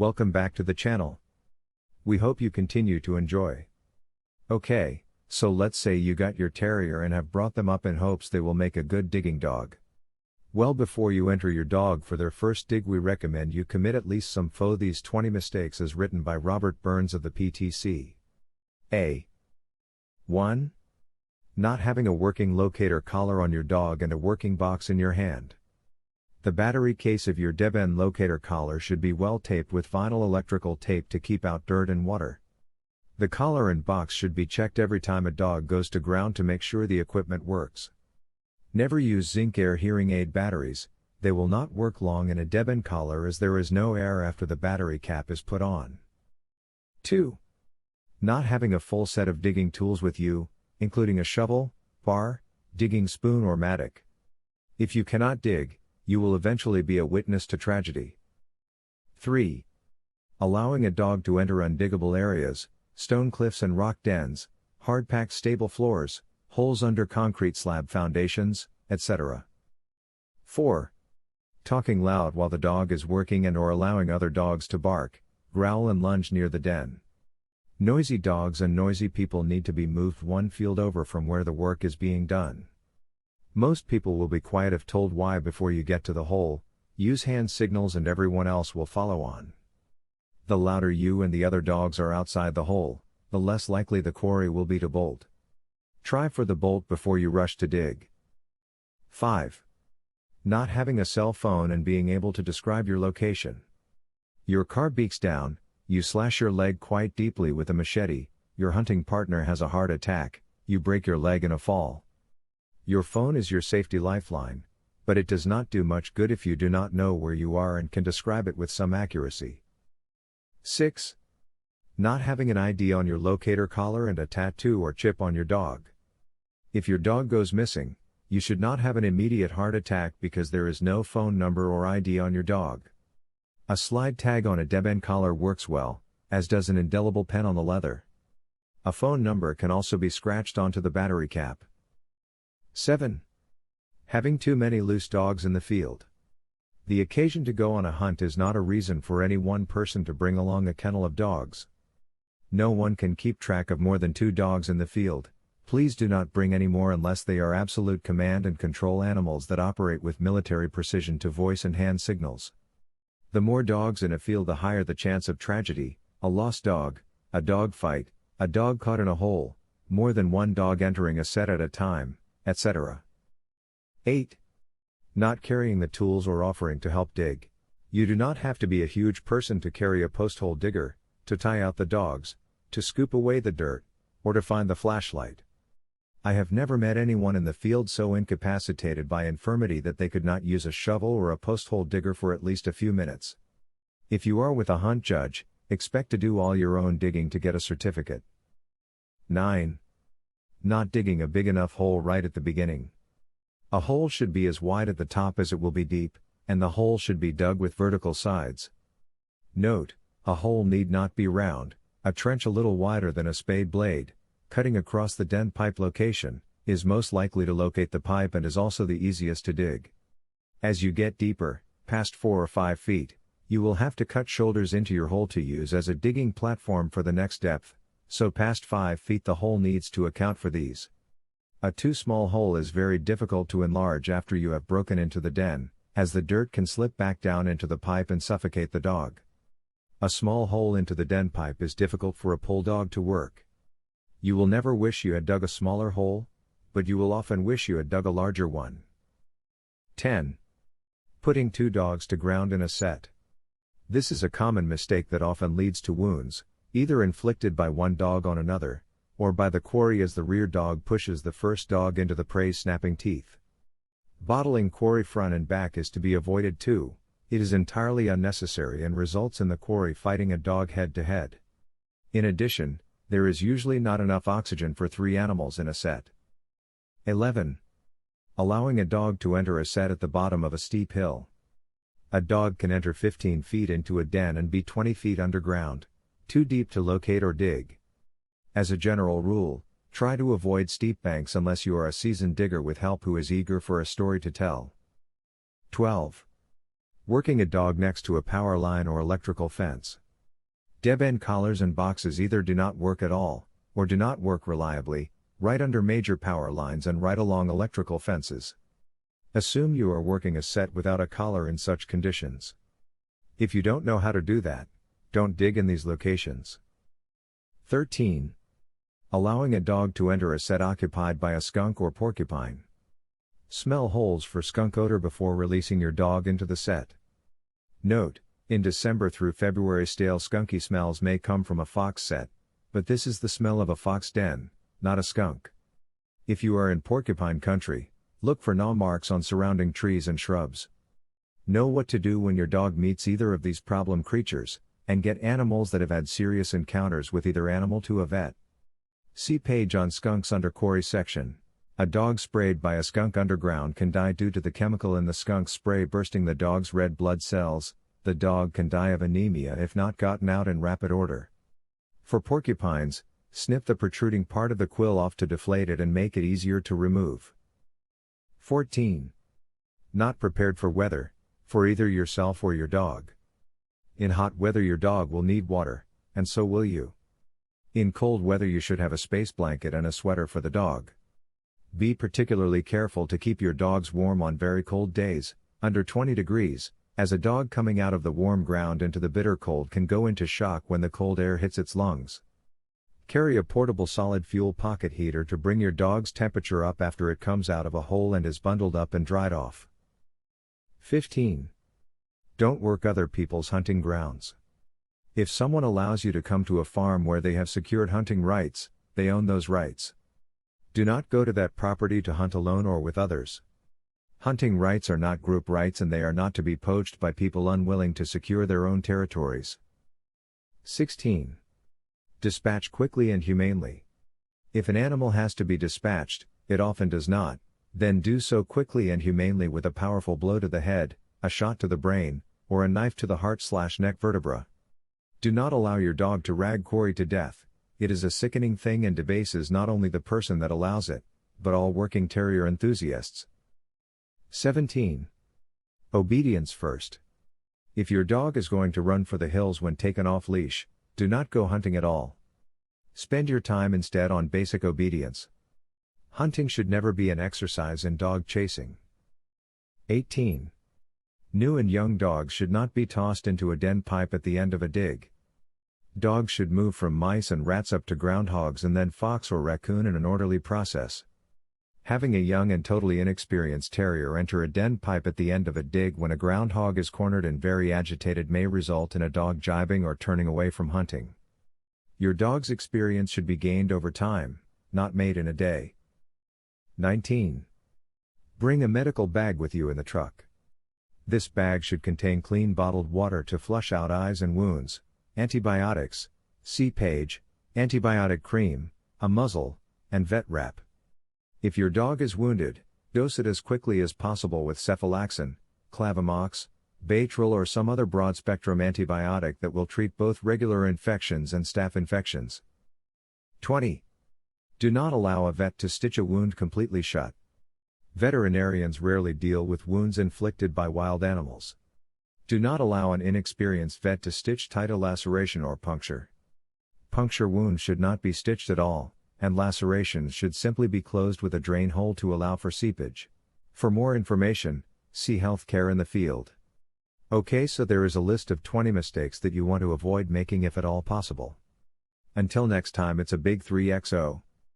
Welcome back to the channel. We hope you continue to enjoy. Okay, so let's say you got your terrier and have brought them up in hopes they will make a good digging dog. Well, before you enter your dog for their first dig, we recommend you commit at least some these 20 mistakes as written by Robert Burns of the PTC. A. 1. Not having a working locator collar on your dog and a working box in your hand. The battery case of your Deben locator collar should be well taped with vinyl electrical tape to keep out dirt and water. The collar and box should be checked every time a dog goes to ground to make sure the equipment works. Never use zinc air hearing aid batteries, they will not work long in a Deben collar as there is no air after the battery cap is put on. 2. Not having a full set of digging tools with you, including a shovel, bar, digging spoon or mattock. If you cannot dig, you will eventually be a witness to tragedy. 3. Allowing a dog to enter undiggable areas, stone cliffs and rock dens, hard-packed stable floors, holes under concrete slab foundations, etc. 4. Talking loud while the dog is working and or allowing other dogs to bark, growl and lunge near the den. Noisy dogs and noisy people need to be moved one field over from where the work is being done. Most people will be quiet if told why before you get to the hole. Use hand signals and everyone else will follow on. The louder you and the other dogs are outside the hole, the less likely the quarry will be to bolt. Try for the bolt before you rush to dig. 5. Not having a cell phone and being able to describe your location. Your car breaks down, you slash your leg quite deeply with a machete, your hunting partner has a heart attack, you break your leg in a fall. Your phone is your safety lifeline, but it does not do much good if you do not know where you are and can describe it with some accuracy. 6. Not having an ID on your locator collar and a tattoo or chip on your dog. If your dog goes missing, you should not have an immediate heart attack because there is no phone number or ID on your dog. A slide tag on a Deben collar works well, as does an indelible pen on the leather. A phone number can also be scratched onto the battery cap. 7. Having too many loose dogs in the field. The occasion to go on a hunt is not a reason for any one person to bring along a kennel of dogs. No one can keep track of more than 2 dogs in the field. Please do not bring any more unless they are absolute command and control animals that operate with military precision to voice and hand signals. The more dogs in a field, the higher the chance of tragedy, a lost dog, a dog fight, a dog caught in a hole, more than one dog entering a set at a time, etc. 8. Not carrying the tools or offering to help dig. You do not have to be a huge person to carry a post-hole digger, to tie out the dogs, to scoop away the dirt, or to find the flashlight. I have never met anyone in the field so incapacitated by infirmity that they could not use a shovel or a post-hole digger for at least a few minutes. If you are with a hunt judge, expect to do all your own digging to get a certificate. 9. Not digging a big enough hole right at the beginning. A hole should be as wide at the top as it will be deep, and the hole should be dug with vertical sides. Note, a hole need not be round, a trench a little wider than a spade blade, cutting across the den pipe location, is most likely to locate the pipe and is also the easiest to dig. As you get deeper, past 4 or 5 feet, you will have to cut shoulders into your hole to use as a digging platform for the next depth, so past 5 feet the hole needs to account for these. A too small hole is very difficult to enlarge after you have broken into the den, as the dirt can slip back down into the pipe and suffocate the dog. A small hole into the den pipe is difficult for a pull dog to work. You will never wish you had dug a smaller hole, but you will often wish you had dug a larger one. 10. Putting 2 dogs to ground in a set. This is a common mistake that often leads to wounds, either inflicted by one dog on another, or by the quarry as the rear dog pushes the first dog into the prey's snapping teeth. Bottling quarry front and back is to be avoided too. It is entirely unnecessary and results in the quarry fighting a dog head to head. In addition, there is usually not enough oxygen for 3 animals in a set. 11. Allowing a dog to enter a set at the bottom of a steep hill. A dog can enter 15 feet into a den and be 20 feet underground, too deep to locate or dig. As a general rule, try to avoid steep banks unless you are a seasoned digger with help who is eager for a story to tell. 12. Working a dog next to a power line or electrical fence. Dead end collars and boxes either do not work at all, or do not work reliably, right under major power lines and right along electrical fences. Assume you are working a set without a collar in such conditions. If you don't know how to do that, don't dig in these locations. 13. Allowing a dog to enter a set occupied by a skunk or porcupine. Smell holes for skunk odor before releasing your dog into the set. Note, in December through February stale skunky smells may come from a fox set, but this is the smell of a fox den, not a skunk. If you are in porcupine country, look for gnaw marks on surrounding trees and shrubs. Know what to do when your dog meets either of these problem creatures, and get animals that have had serious encounters with either animal to a vet. See page on skunks under Corey section. A dog sprayed by a skunk underground can die due to the chemical in the skunk spray bursting the dog's red blood cells. The dog can die of anemia if not gotten out in rapid order. For porcupines, snip the protruding part of the quill off to deflate it and make it easier to remove. 14. Not prepared for weather, for either yourself or your dog. In hot weather your dog will need water, and so will you. In cold weather you should have a space blanket and a sweater for the dog. Be particularly careful to keep your dogs warm on very cold days, under 20 degrees, as a dog coming out of the warm ground into the bitter cold can go into shock when the cold air hits its lungs. Carry a portable solid fuel pocket heater to bring your dog's temperature up after it comes out of a hole and is bundled up and dried off. 15. Don't work other people's hunting grounds. If someone allows you to come to a farm where they have secured hunting rights, they own those rights. Do not go to that property to hunt alone or with others. Hunting rights are not group rights and they are not to be poached by people unwilling to secure their own territories. 16. Dispatch quickly and humanely. If an animal has to be dispatched, it often does not, then do so quickly and humanely with a powerful blow to the head, a shot to the brain, or a knife to the heart/neck vertebra. Do not allow your dog to rag Corey to death. It is a sickening thing and debases not only the person that allows it, but all working terrier enthusiasts. 17. Obedience first. If your dog is going to run for the hills when taken off leash, do not go hunting at all. Spend your time instead on basic obedience. Hunting should never be an exercise in dog chasing. 18. New and young dogs should not be tossed into a den pipe at the end of a dig. Dogs should move from mice and rats up to groundhogs and then fox or raccoon in an orderly process. Having a young and totally inexperienced terrier enter a den pipe at the end of a dig when a groundhog is cornered and very agitated may result in a dog jibing or turning away from hunting. Your dog's experience should be gained over time, not made in a day. 19. Bring a medical bag with you in the truck. This bag should contain clean bottled water to flush out eyes and wounds, antibiotics, see page, antibiotic cream, a muzzle, and vet wrap. If your dog is wounded, dose it as quickly as possible with cephalexin, clavamox, Baytril or some other broad-spectrum antibiotic that will treat both regular infections and staph infections. 20. Do not allow a vet to stitch a wound completely shut. Veterinarians rarely deal with wounds inflicted by wild animals. Do not allow an inexperienced vet to stitch tight a laceration or puncture. Puncture wounds should not be stitched at all, and lacerations should simply be closed with a drain hole to allow for seepage. For more information, see Healthcare in the Field. Okay, so there is a list of 20 mistakes that you want to avoid making if at all possible. Until next time, it's a big 3XO.